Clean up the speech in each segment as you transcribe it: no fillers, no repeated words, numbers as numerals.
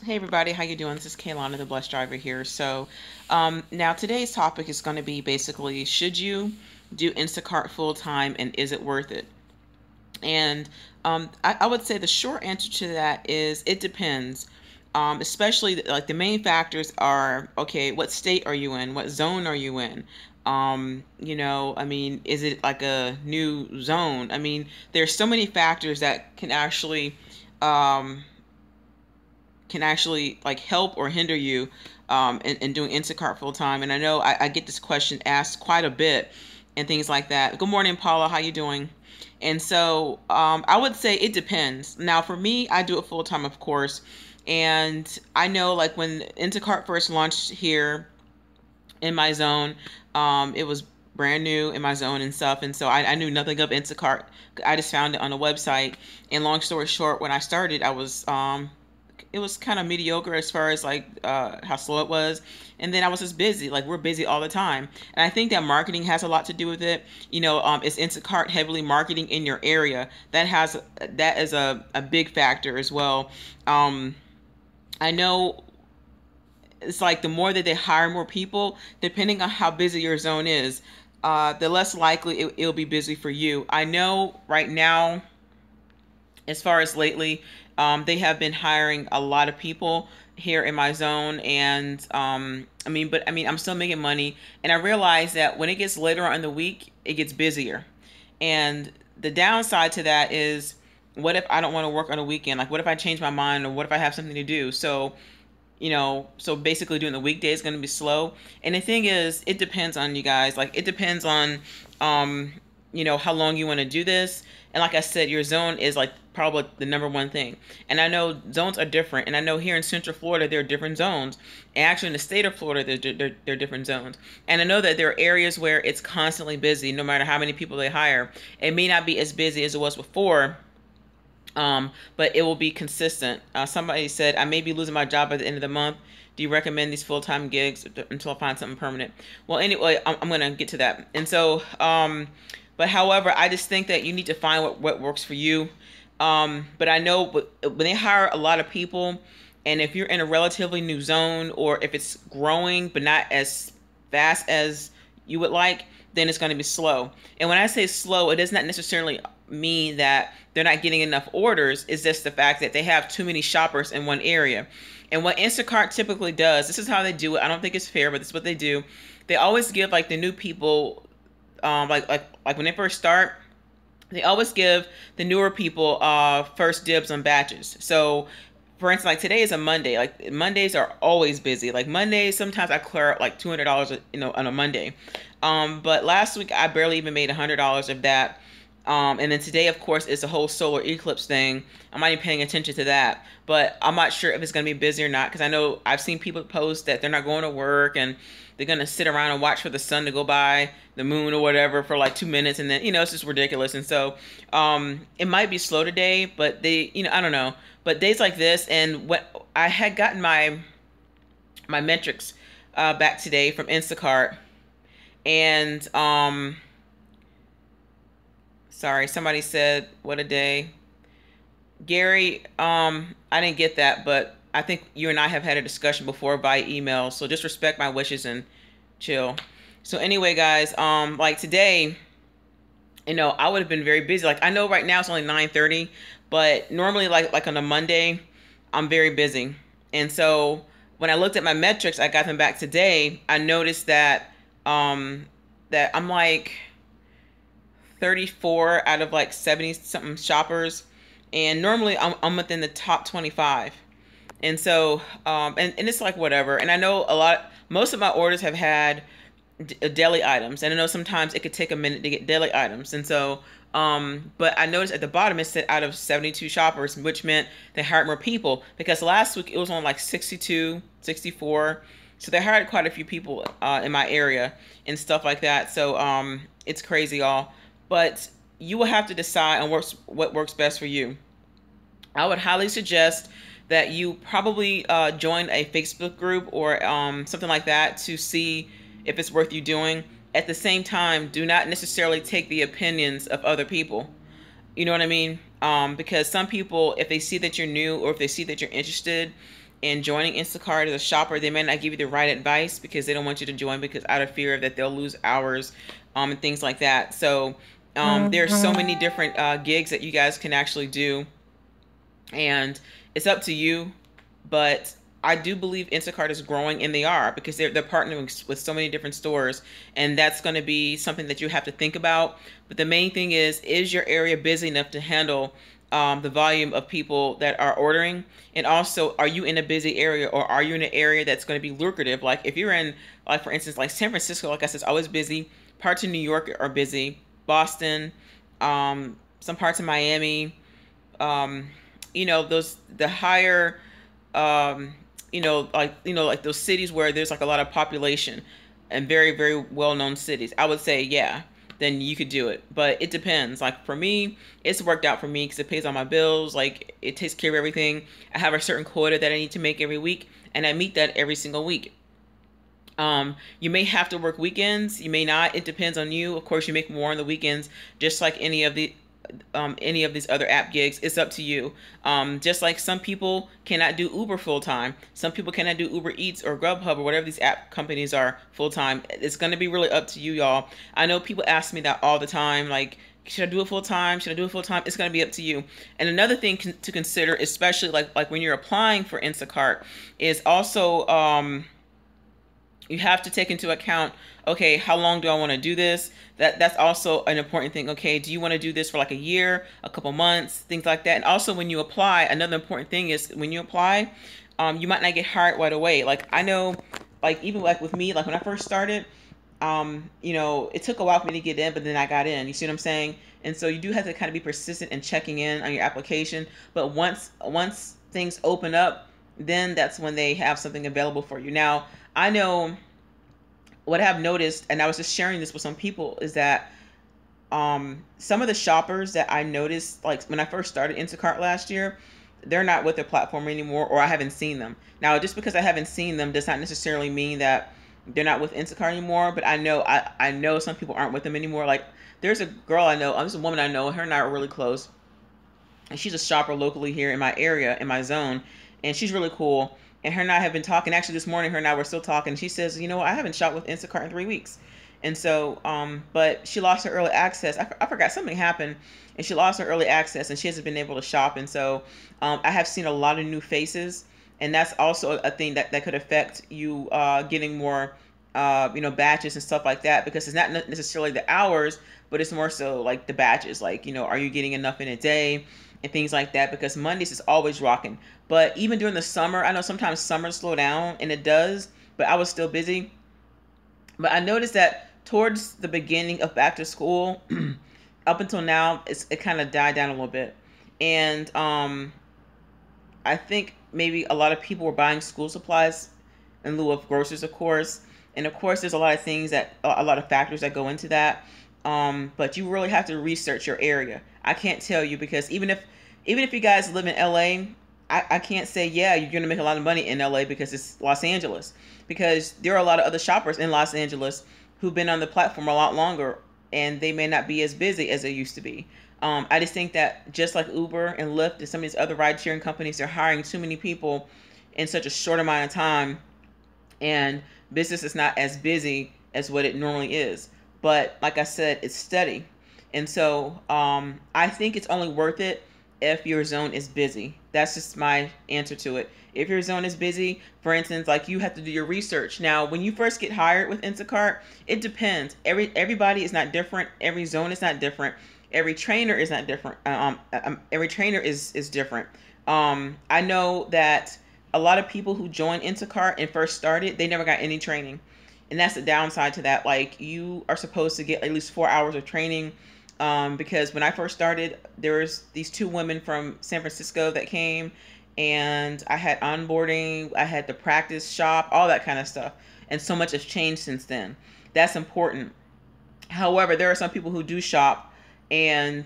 Hey everybody, how you doing? This is Kaylania, the bus driver here. Now today's topic is going to be basically, should you do Instacart full time and is it worth it? And I would say the short answer to that is it depends. Especially like the main factors are, okay, what state are you in? What zone are you in? I mean, is it like a new zone? I mean, there's so many factors that um, can actually like help or hinder you in doing Instacart full time. And I know I get this question asked quite a bit and things like that. Good morning, Paula. How you doing? And so I would say it depends. Now, for me, I do it full time, of course. And I know like when Instacart first launched here in my zone, it was brand new in my zone and stuff. And so I knew nothing of Instacart. I just found it on a website. And long story short, when I started, it was kind of mediocre as far as like how slow it was, and then I was just busy. Like we're busy all the time, and I think that marketing has a lot to do with it. Is Instacart heavily marketing in your area? That is a big factor as well. I know it's like the more that they hire more people, depending on how busy your zone is, the less likely it'll be busy for you. I know right now, as far as lately, they have been hiring a lot of people here in my zone, and I'm still making money, and I realize that when it gets later on in the week, it gets busier, and the downside to that is, what if I don't want to work on a weekend? Like, what if I change my mind, or what if I have something to do? So basically doing the weekday is going to be slow. And the thing is, it depends on you guys. Like, it depends on, how long you want to do this. And like I said, your zone is like probably the number one thing. And I know zones are different. And I know here in Central Florida, there are different zones. And actually in the state of Florida, there are different zones. And I know that there are areas where it's constantly busy, no matter how many people they hire. It may not be as busy as it was before, but it will be consistent. Somebody said, I may be losing my job at the end of the month. Do you recommend these full-time gigs until I find something permanent? Well, anyway, I'm going to get to that. And so, but however, I just think that you need to find what works for you. But I know when they hire a lot of people, and if you're in a relatively new zone, or if it's growing but not as fast as you would like, then it's going to be slow. And when I say slow, it does not necessarily mean that they're not getting enough orders. It's just the fact that they have too many shoppers in one area. And what Instacart typically does, this is how they do it. I don't think it's fair, but this is what they do. They always give like the new people, like when they first start, they always give the newer people first dibs on batches. So for instance, like today is a Monday. Like Mondays are always busy. Like Mondays, sometimes I clear out like $200, on a Monday. But last week I barely even made $100 of that. And then today, of course, is the whole solar eclipse thing. I'm not even paying attention to that. But I'm not sure if it's going to be busy or not, because I know I've seen people post that they're not going to work and they're going to sit around and watch for the sun to go by, the moon or whatever, for like 2 minutes. And then, it's just ridiculous. And so it might be slow today, but I don't know. But days like this, and what I had gotten my metrics back today from Instacart. And sorry, somebody said, what a day. Gary, I didn't get that, but I think you and I have had a discussion before by email, so just respect my wishes and chill. So anyway, guys, like today, I would have been very busy. Like I know right now it's only 9:30, but normally like on a Monday, I'm very busy. And so when I looked at my metrics, I got them back today, I noticed that that I'm like 34 out of like 70 something shoppers, and normally I'm within the top 25. And so and it's like whatever. And I know most of my orders have had deli items, and I know sometimes it could take a minute to get deli items. And so but I noticed at the bottom it said out of 72 shoppers, which meant they hired more people, because last week it was on like 62, 64. So they hired quite a few people in my area and stuff like that. So it's crazy all. But you will have to decide on what works best for you. I would highly suggest that you probably join a Facebook group or something like that to see if it's worth you doing. At the same time, do not necessarily take the opinions of other people. You know what I mean? Because some people, if they see that you're new or if they see that you're interested, And joining Instacart as a shopper, they may not give you the right advice because they don't want you to join because out of fear that they'll lose hours, and things like that. So there's so many different gigs that you guys can actually do, and it's up to you. But I do believe Instacart is growing, and they are, because they're partnering with so many different stores, and that's going to be something that you have to think about. But the main thing is your area busy enough to handle the volume of people that are ordering? And also, are you in a busy area, or are you in an area that's going to be lucrative? Like if you're in, like for instance, like San Francisco, like I said, it's always busy. Parts of New York are busy. Boston, some parts of Miami, those the higher, um, like those cities where there's like a lot of population, and very, very well-known cities. I would say, yeah, then you could do it. But it depends. Like for me, it's worked out for me because it pays all my bills. Like it takes care of everything. I have a certain quota that I need to make every week, and I meet that every single week. You may have to work weekends. You may not. It depends on you. Of course, you make more on the weekends, just like any of these other app gigs. It's up to you. Just like some people cannot do Uber full time. Some people cannot do Uber Eats or Grubhub or whatever these app companies are full time. It's going to be really up to you, y'all. I know people ask me that all the time, like, should I do it full time? Should I do it full time? It's going to be up to you. And another thing to consider, especially like when you're applying for Instacart, is also you have to take into account, okay, how long do I want to do this? That's also an important thing. Okay, do you want to do this for like a year, a couple months, things like that? And also when you apply, another important thing is when you apply, you might not get hired right away. Like I know, like even like with me, like when I first started, it took a while for me to get in, but then I got in. You see what I'm saying? And so you do have to kind of be persistent in checking in on your application. But once things open up, then that's when they have something available for you. Now, I know what I've noticed, and I was just sharing this with some people, is that some of the shoppers that I noticed, like when I first started Instacart last year, they're not with their platform anymore, or I haven't seen them. Now, just because I haven't seen them does not necessarily mean that they're not with Instacart anymore, but I know some people aren't with them anymore. Like there's a girl I know, there's a woman I know, her and I are really close, and she's a shopper locally here in my area, in my zone, and she's really cool. And her and I have been talking. Actually, this morning, her and I were still talking. She says, you know, I haven't shopped with Instacart in 3 weeks. And so, but she lost her early access. I forgot something happened, and she lost her early access, and she hasn't been able to shop. And so, I have seen a lot of new faces, and that's also a thing that could affect you getting more, batches and stuff like that, because it's not necessarily the hours, but it's more so like the batches. Like, are you getting enough in a day? And things like that, because Mondays is always rocking. But even during the summer, I know sometimes summers slow down, and it does, but I was still busy. But I noticed that towards the beginning of back to school, up until now, it kind of died down a little bit. And I think maybe a lot of people were buying school supplies in lieu of groceries, of course. And of course, there's a lot of things a lot of factors that go into that. But you really have to research your area. I can't tell you, because even if you guys live in LA, I can't say, yeah, you're going to make a lot of money in LA because it's Los Angeles. Because there are a lot of other shoppers in Los Angeles who've been on the platform a lot longer, and they may not be as busy as they used to be. I just think that just like Uber and Lyft and some of these other ride-sharing companies, they're hiring too many people in such a short amount of time, and business is not as busy as what it normally is. But like I said, it's steady. And so I think it's only worth it if your zone is busy. That's just my answer to it. If your zone is busy, for instance, like you have to do your research. Now, when you first get hired with Instacart, it depends. Everybody is not different. Every zone is not different. Every trainer is not different. Every trainer is different. I know that a lot of people who joined Instacart and first started, they never got any training. And that's the downside to that. Like, you are supposed to get at least 4 hours of training. Because when I first started, there was these two women from San Francisco that came, and I had onboarding, I had the practice shop, all that kind of stuff. And so much has changed since then. That's important. However, there are some people who do shop, and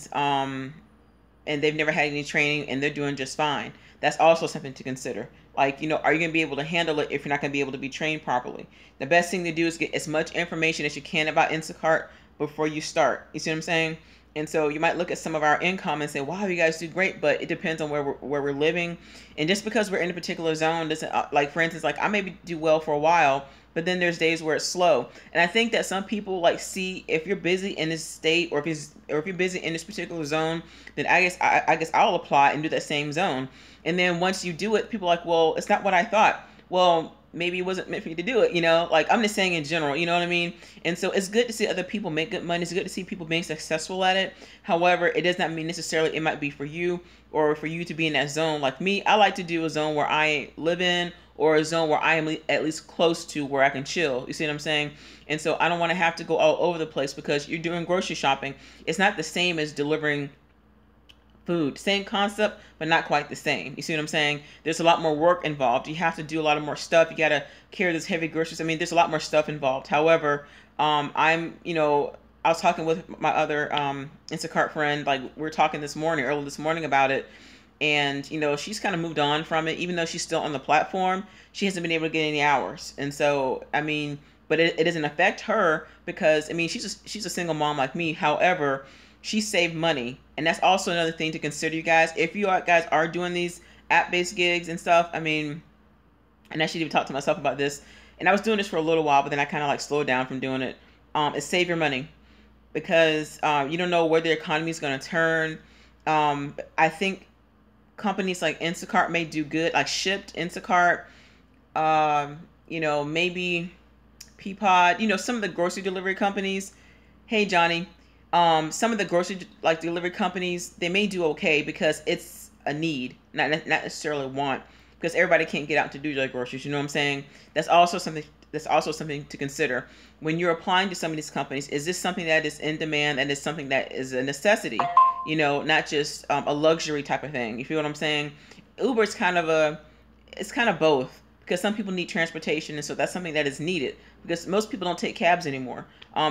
they've never had any training, and they're doing just fine. That's also something to consider. Like, are you going to be able to handle it if you're not going to be able to be trained properly? The best thing to do is get as much information as you can about Instacart before you start. You see what I'm saying? And so you might look at some of our income and say, wow, you guys do great, but it depends on where we're living. And just because we're in a particular zone doesn't, like, for instance, like I maybe do well for a while, but then there's days where it's slow. And I think that some people like see if you're busy in this state, or if you're busy in this particular zone, then I guess I'll apply and do that same zone. And then once you do it, people are like, well, it's not what I thought. Well, maybe it wasn't meant for you to do it, like I'm just saying in general, you know what I mean? And so it's good to see other people make good money. It's good to see people being successful at it. However, it does not mean necessarily it might be for you, or for you to be in that zone. Like me, I like to do a zone where I live in, or a zone where I am at least close to where I can chill. You see what I'm saying? And so I don't want to have to go all over the place, because you're doing grocery shopping. It's not the same as delivering food. Same concept, but not quite the same. You see what I'm saying? There's a lot more work involved. You have to do a lot of more stuff. You got to carry this heavy groceries. I mean, there's a lot more stuff involved. However, I was talking with my other Instacart friend. Like, we were talking early this morning about it. And, she's kind of moved on from it. Even though she's still on the platform, she hasn't been able to get any hours. And so, I mean, but it doesn't affect her, because, I mean, she's a single mom like me. However, she saved money. And that's also another thing to consider, you guys. If you guys are doing these app-based gigs and stuff, I mean, and I should even talk to myself about this. And I was doing this for a little while, but then I kind of like slowed down from doing it. Is save your money, because you don't know where the economy is going to turn. I think companies like Instacart may do good, like Shipped, Instacart, maybe Peapod, some of the grocery delivery companies. Hey, Johnny. Some of the grocery delivery companies, they may do okay because it's a need, not necessarily want, because everybody can't get out to do their groceries. You know what I'm saying? That's also something to consider when you're applying to some of these companies. Is this something that is in demand, and is something that is a necessity? Not just a luxury type of thing. You feel what I'm saying? Uber is kind of both, because some people need transportation, and so that's something that is needed, because most people don't take cabs anymore.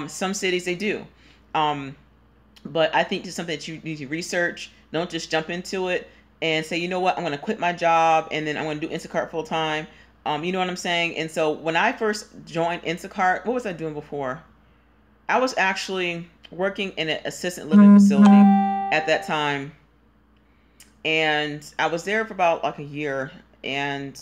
Some cities they do. But I think it's something that you need to research. Don't just jump into it and say, you know what, I'm going to quit my job and then I'm going to do Instacart full time. You know what I'm saying? And so when I first joined Instacart, what was I doing before? I was actually working in an assisted living facility at that time. And I was there for about like a year. And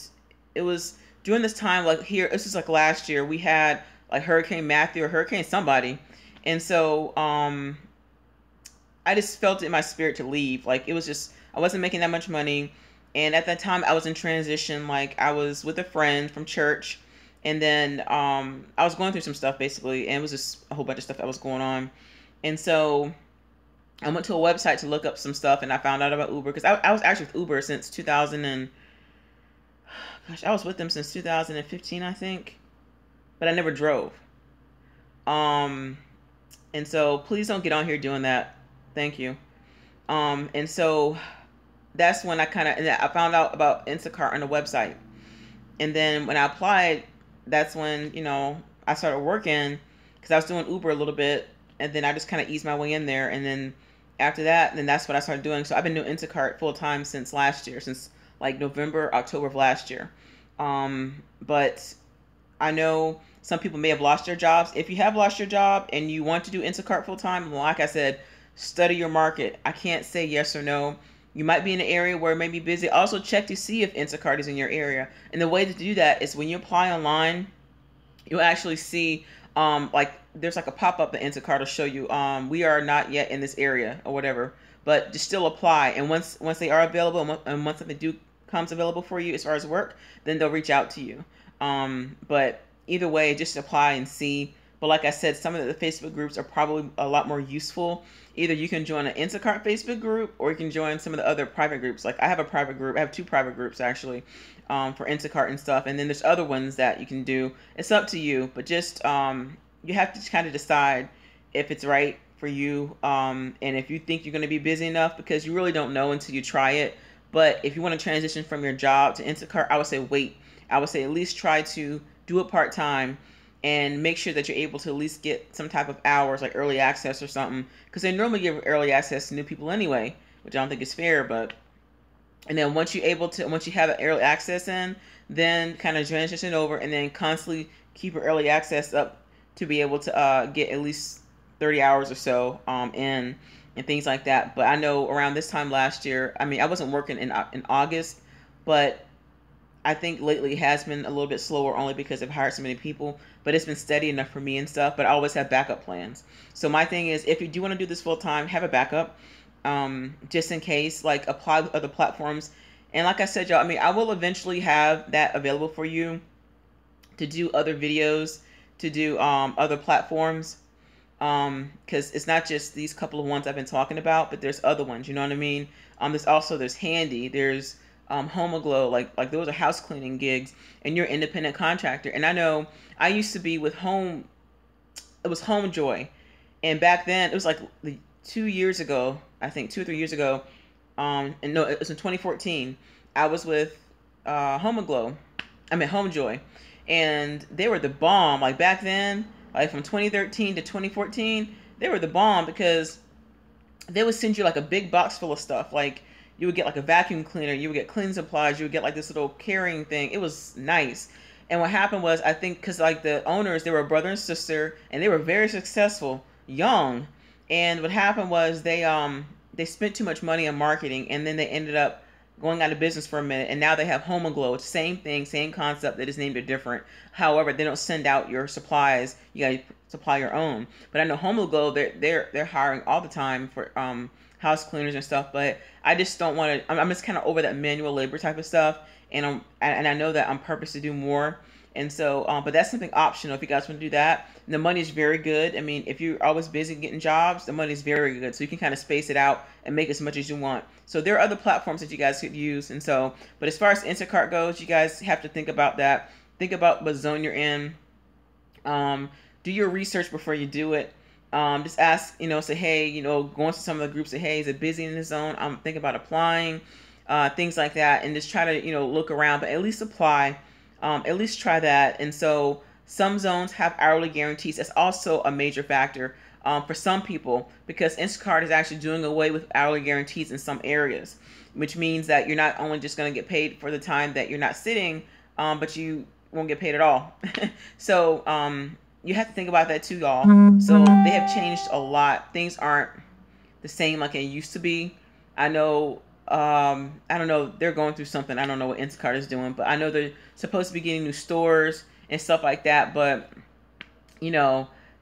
it was during this time, like here, this is like last year, we had like Hurricane Matthew or Hurricane somebody. And so I just felt it in my spirit to leave. Like, it was just, I wasn't making that much money. And at that time I was in transition. Like, I was with a friend from church, and then I was going through some stuff basically, and it was just a whole bunch of stuff that was going on. And so I went to a website to look up some stuff, and I found out about Uber, because I was actually with Uber since 2000 and I was with them since 2015, I think, but I never drove. And so please don't get on here doing that. Thank you. And so that's when I found out about Instacart on the website. And then when I applied, that's when, I started working, because I was doing Uber a little bit, and then I just kind of eased my way in there. And then after that, then that's what I started doing. So I've been doing Instacart full time since last year, since like November, October of last year. But I know some people may have lost their jobs. If you have lost your job and you want to do Instacart full time, like I said, study your market. I can't say yes or no. You might be in an area where it may be busy. Also check to see if Instacart is in your area. And the way to do that is when you apply online, you'll actually see like there's like a pop-up that Instacart will show you, we are not yet in this area or whatever, but just still apply. And once they are available, and once something comes available for you as far as work, then they'll reach out to you. But either way, just apply and see. But like I said, some of the Facebook groups are probably a lot more useful. Either you can join an Instacart Facebook group, or you can join some of the other private groups. Like I have a private group. I have 2 private groups actually, for Instacart and stuff. And then there's other ones that you can do. It's up to you. But just you have to kind of decide if it's right for you, and if you think you're going to be busy enough, because you really don't know until you try it. But if you want to transition from your job to Instacart, I would say wait. I would say at least try to do it part-time, and make sure that you're able to at least get some type of hours, like early access or something, because they normally give early access to new people anyway, which I don't think is fair. But and then once you have an early access in, then kind of transition over, and then constantly keep your early access up to be able to get at least 30 hours or so in. and things like that. But I know around this time last year, I mean, I wasn't working in August, but I think lately it has been a little bit slower only because I've hired so many people, but it's been steady enough for me and stuff. But I always have backup plans. So my thing is, if you do want to do this full time, have a backup, just in case. Like, apply with other platforms. And like I said, y'all, I mean, I will eventually have that available for you to do other videos, to do other platforms, because it's not just these couple of ones I've been talking about, but there's other ones. You know what I mean? There's Handy, there's Homoglow, like those are house cleaning gigs, and you're an independent contractor. And I know I used to be with it was Homejoy, and back then it was like 2 years ago, I think 2 or 3 years ago, and no, it was in 2014. I was with Homoglow, I mean Homejoy, and they were the bomb. Like back then, like from 2013 to 2014, they were the bomb because they would send you like a big box full of stuff. Like you would get like a vacuum cleaner, you would get cleaning supplies, you would get like this little carrying thing. It was nice. And what happened was, I think, because like the owners, they were a brother and sister, and they were very successful, young. And what happened was they spent too much money on marketing, and then they ended up going out of business for a minute, and now they have Home and Glow. It's the same thing, same concept. They just named it different. However, they don't send out your supplies. You gotta supply your own. But I know Home and Glow, they're hiring all the time for house cleaners and stuff. But I just don't want to. I'm just kind of over that manual labor type of stuff, and I know that I'm purpose to do more. And so, but that's something optional if you guys want to do that. And the money is very good. I mean, if you're always busy getting jobs, the money is very good. So you can kind of space it out and make as much as you want. So there are other platforms that you guys could use. And so, but as far as Instacart goes, you guys have to think about that. Think about what zone you're in. Do your research before you do it. Just ask, say, hey, go into some of the groups, say, hey, is it busy in this zone? I'm thinking about applying, things like that. And just try to, look around, but at least apply. At least try that. And so some zones have hourly guarantees. That's also a major factor for some people, because Instacart is actually doing away with hourly guarantees in some areas, which means that you're not only just going to get paid for the time that you're not sitting, but you won't get paid at all. So you have to think about that too, y'all. So they have changed a lot. Things aren't the same like it used to be. I know. I don't know. They're going through something. I don't know what Instacart is doing, but I know they're supposed to be getting new stores and stuff like that. But,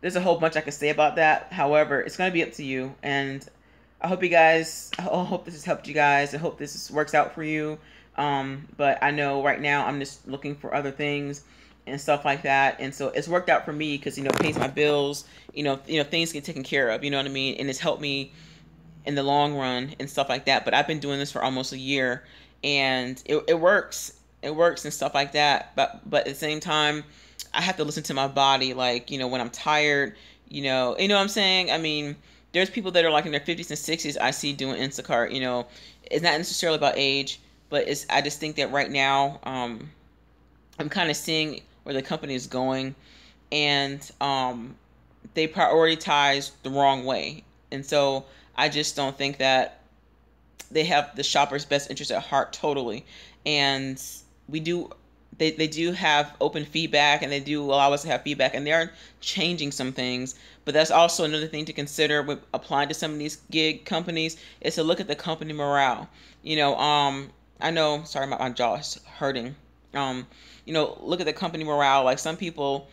there's a whole bunch I could say about that. However, it's going to be up to you. And I hope this has helped you guys. I hope this works out for you. But I know right now I'm just looking for other things and stuff like that. And so it's worked out for me because, it pays my bills, things get taken care of, you know what I mean? And it's helped me in the long run and stuff like that. But I've been doing this for almost a year, and it works. It works and stuff like that. But at the same time, I have to listen to my body, like, when I'm tired, you know what I'm saying? I mean, there's people that are like in their 50s and 60s I see doing Instacart. It's not necessarily about age, but I just think that right now, I'm kind of seeing where the company is going, and they prioritize the wrong way. And so I just don't think that they have the shopper's best interest at heart totally. And they do have open feedback, and they do allow us to have feedback, and they are changing some things. But that's also another thing to consider with applying to some of these gig companies, is to look at the company morale. I know, sorry, my jaw is hurting. Look at the company morale. Like, some people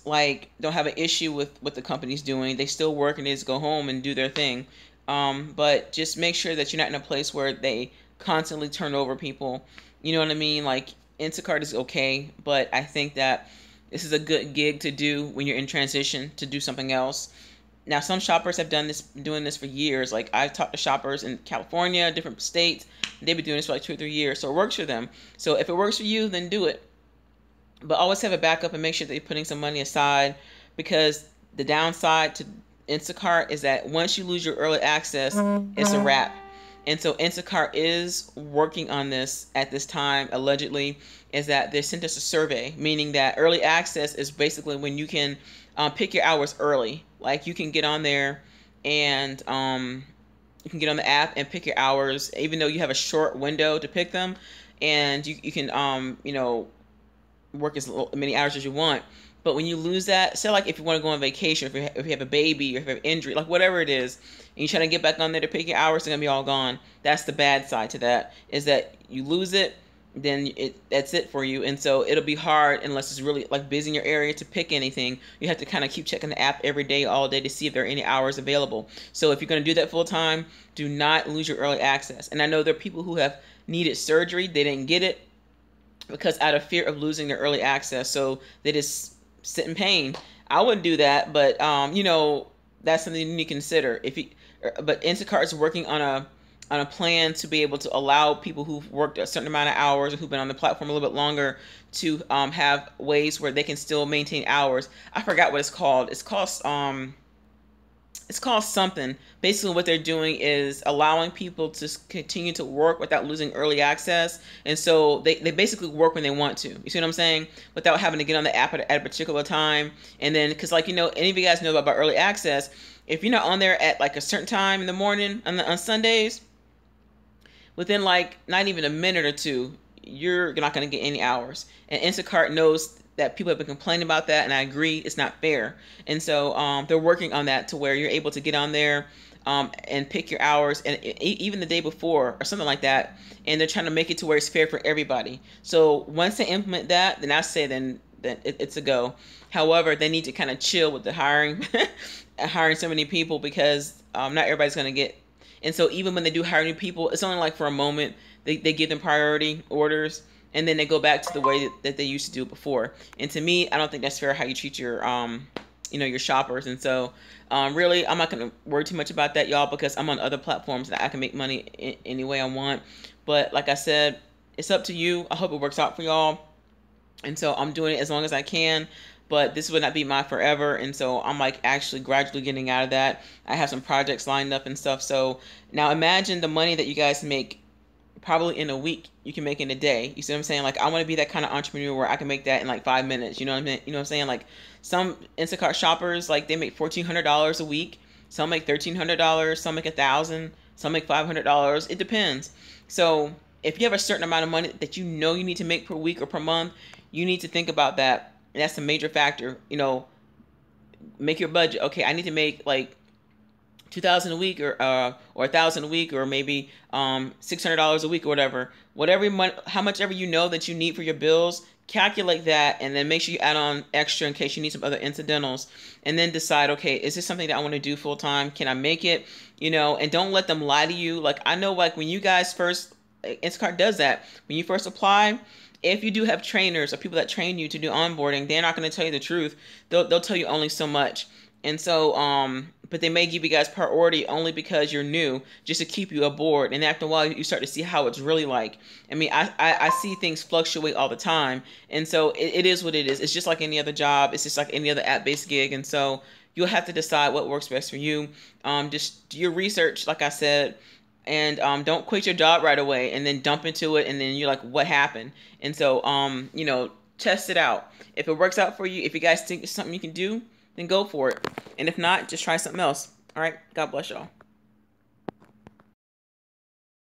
don't have an issue with what the company's doing. They still work and they just go home and do their thing. But just make sure that you're not in a place where they constantly turn over people. You know what I mean? Like, Instacart is okay, but I think that this is a good gig to do when you're in transition to do something else. Now, some shoppers have doing this for years. Like, I've talked to shoppers in California, different states. They've been doing this for like 2 or 3 years, so it works for them. So if it works for you, then do it. But always have a backup and make sure that you're putting some money aside, because the downside to Instacart is that once you lose your early access, it's a wrap. And so Instacart is working on this at this time, allegedly, is that they sent us a survey, meaning that early access is basically when you can pick your hours early. Like, you can get on there and you can get on the app and pick your hours, even though you have a short window to pick them. And you can, work as many hours as you want. But when you lose that, say like if you want to go on vacation, if you have a baby, or if you have an injury, like whatever it is, and you try to get back on there to pick your hours, they're gonna be all gone. That's the bad side to that, is that you lose it, then that's it for you. And so it'll be hard unless it's really like busy in your area to pick anything. You have to kind of keep checking the app every day, all day, to see if there are any hours available. So if you're going to do that full time, do not lose your early access. And I know there are people who have needed surgery, they didn't get it because out of fear of losing their early access, so they just sit in pain. I wouldn't do that, but you know, that's something you need to consider. But Instacart is working on a plan to be able to allow people who've worked a certain amount of hours or who've been on the platform a little bit longer to have ways where they can still maintain hours. I forgot what it's called. It's called something. Basically, what they're doing is allowing people to continue to work without losing early access. And so they basically work when they want to. You see what I'm saying? Without having to get on the app at a particular time. And then, because like, you know, any of you guys know about early access, if you're not on there at like a certain time in the morning on Sundays, within like not even a minute or two, you're not going to get any hours. And Instacart knows that people have been complaining about that, and I agree, it's not fair. And so they're working on that to where you're able to get on there and pick your hours, and even the day before or something like that. And they're trying to make it to where it's fair for everybody. So once they implement that, then I say then it's a go. However, they need to kind of chill with the hiring so many people, because not everybody's going to get. And so even when they do hire new people, it's only like for a moment. They give them priority orders, and then they go back to the way that they used to do it before. And to me, I don't think that's fair how you treat your you know, your shoppers. And so really, I'm not going to worry too much about that, y'all, because I'm on other platforms that I can make money any way I want. But like I said, it's up to you. I hope it works out for y'all. And so I'm doing it as long as I can. But this would not be my forever. And so I'm like actually gradually getting out of that. I have some projects lined up and stuff. So now imagine the money that you guys make probably in a week, you can make in a day. You see what I'm saying? Like, I want to be that kind of entrepreneur where I can make that in like 5 minutes. You know what I mean? You know what I'm saying? Like, some Instacart shoppers, like, they make $1,400 a week. Some make $1,300. Some make $1,000. Some make $500. It depends. So if you have a certain amount of money that you know you need to make per week or per month, you need to think about that. And that's a major factor. You know, make your budget. Okay, I need to make like $2,000 a week, or $1,000 a week, or maybe $600 a week, or whatever money, how much ever you know that you need for your bills. Calculate that, and then make sure you add on extra in case you need some other incidentals, and then decide, okay, is this something that I want to do full time? Can I make it? You know, and don't let them lie to you. Like, I know, like, when you guys first, Instacart does that. When you first apply, if you do have trainers or people that train you to do onboarding, they're not going to tell you the truth. They'll tell you only so much. And so, but they may give you guys priority only because you're new, just to keep you aboard. And after a while, you start to see how it's really like. I mean, I see things fluctuate all the time. And so it is what it is. It's just like any other job. It's just like any other app-based gig. And so you'll have to decide what works best for you. Just do your research, like I said, and don't quit your job right away and then dump into it. And then you're like, what happened? And so, you know, test it out. If it works out for you, if you guys think it's something you can do, then go for it. And if not, just try something else. All right. God bless y'all.